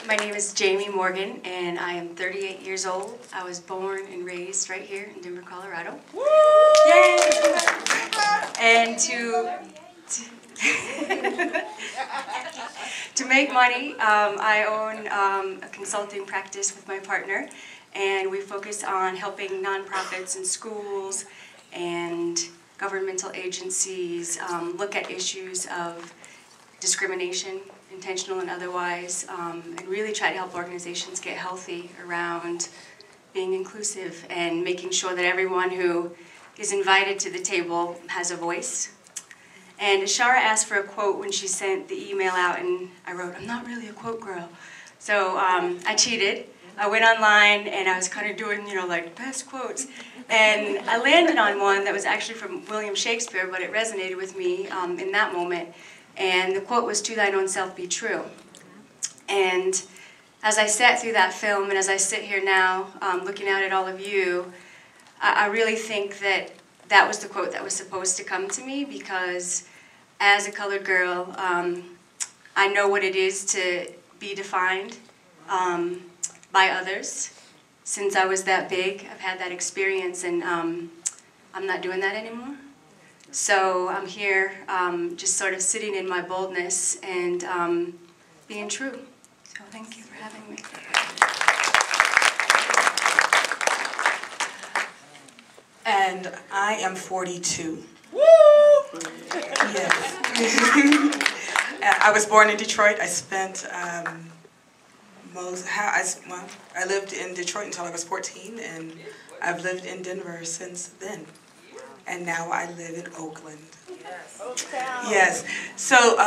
My name is Jamie Morgan, and I am 38 years old. I was born and raised right here in Denver, Colorado. Woo! Yay! And to make money, I own a consulting practice with my partner, and we focus on helping nonprofits and schools and governmental agencies look at issues of discrimination, intentional and otherwise, and really try to help organizations get healthy around being inclusive and making sure that everyone who is invited to the table has a voice. And Ashara asked for a quote when she sent the email out, and I wrote, "I'm not really a quote girl." So I cheated. I went online and I was kind of doing, like best quotes. And I landed on one that was actually from William Shakespeare, but it resonated with me in that moment. And the quote was, "To thine own self be true." And as I sat through that film, and as I sit here now looking out at all of you, I really think that that was the quote that was supposed to come to me, because as a colored girl, I know what it is to be defined by others. Since I was that big, I've had that experience, and I'm not doing that anymore. So I'm here just sort of sitting in my boldness and being true. So thank you for having me. And I am 42. Woo! Yes. I was born in Detroit. I spent I lived in Detroit until I was 14, and I've lived in Denver since then. And now I live in Oakland. Yes. Yes. So,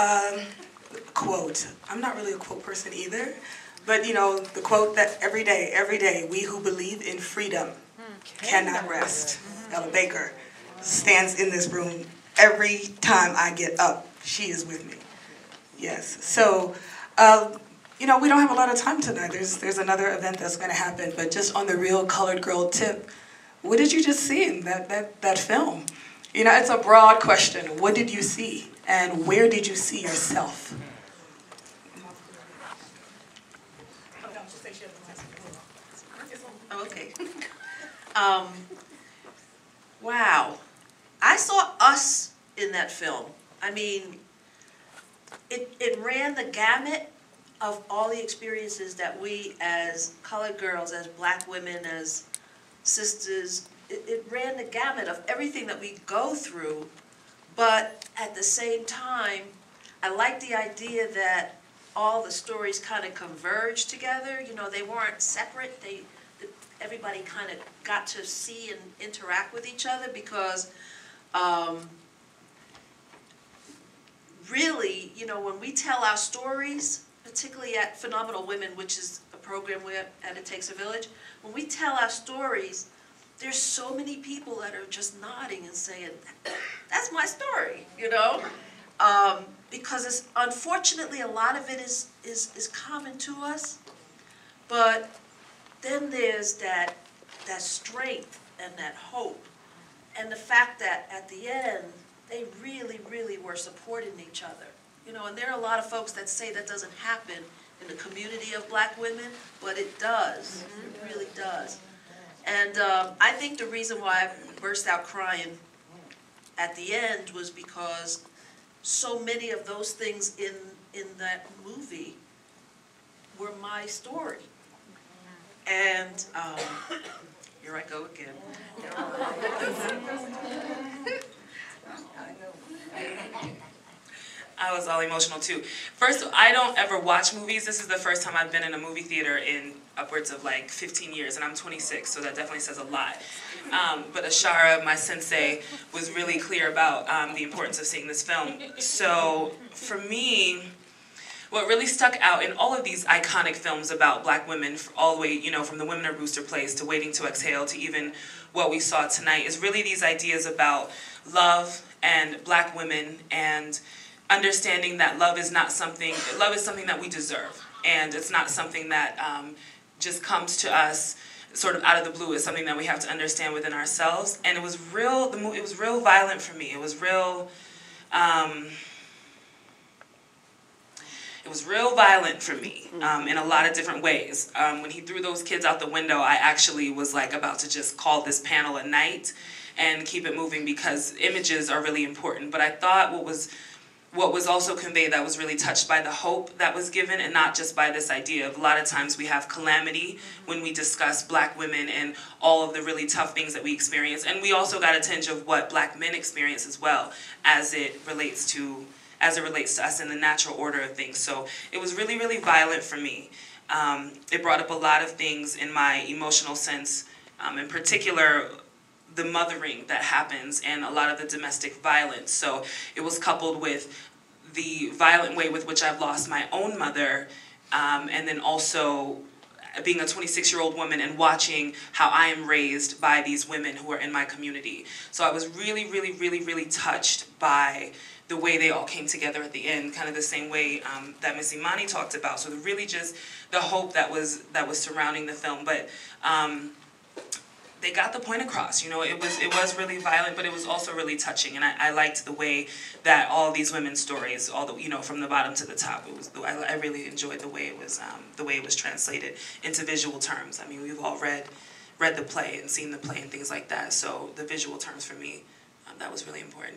quote. I'm not really a quote person either, but the quote that every day, we who believe in freedom cannot rest. Ella Baker stands in this room every time I get up. She is with me. Yes. So, we don't have a lot of time tonight. There's another event that's going to happen, but just on the real colored girl tip, what did you just see in that film? It's a broad question. What did you see, and where did you see yourself? Oh, okay. Wow. I saw us in that film. I mean, it ran the gamut of all the experiences that we as colored girls, as black women, as sisters, it ran the gamut of everything that we go through, but at the same time, I like the idea that all the stories kind of converged together. They weren't separate. Everybody kind of got to see and interact with each other, because really, when we tell our stories, particularly at Phenomenal Women, which is a program we're at It Takes a Village, when we tell our stories, there's so many people that are just nodding and saying, "That's my story," because unfortunately a lot of it is common to us, but then there's that strength and that hope, and the fact that at the end they really, really were supporting each other. And there are a lot of folks that say that doesn't happen in the community of black women, but it does. It really does. And I think the reason why I burst out crying at the end was because so many of those things in that movie were my story. And here I go again. I was all emotional too. First, I don't ever watch movies. This is the first time I've been in a movie theater in upwards of like 15 years, and I'm 26, so that definitely says a lot. But Ashara, my sensei, was really clear about the importance of seeing this film. So for me, what really stuck out in all of these iconic films about black women, all the way, from The Women of Brewster Place to Waiting to Exhale to even what we saw tonight, is really these ideas about love and black women, and understanding that love is something that we deserve, and it's not something that just comes to us sort of out of the blue. It's something that we have to understand within ourselves. And it was real. It was real violent for me. It was real. It was real violent for me in a lot of different ways. When he threw those kids out the window, I actually was like about to just call this panel a night and keep it moving because images are really important. But I thought what was also conveyed that was really touched by the hope that was given, and not just by this idea of a lot of times we have calamity when we discuss Black women and all of the really tough things that we experience. And we also got a tinge of what Black men experience as well as it relates to us in the natural order of things. So it was really, really violent for me. It brought up a lot of things in my emotional sense, in particular the mothering that happens and a lot of the domestic violence. So it was coupled with the violent way with which I've lost my own mother, and then also being a 26-year-old woman and watching how I am raised by these women who are in my community. So I was really, really, really, really touched by the way they all came together at the end, kind of the same way that Miss Imani talked about. So really just the hope that was surrounding the film. But they got the point across. You know, it was really violent, but it was also really touching, and I liked the way that all these women's stories, from the bottom to the top, I really enjoyed the way it was translated into visual terms. I mean, we've all read the play and seen the play and things like that, so the visual terms for me, that was really important.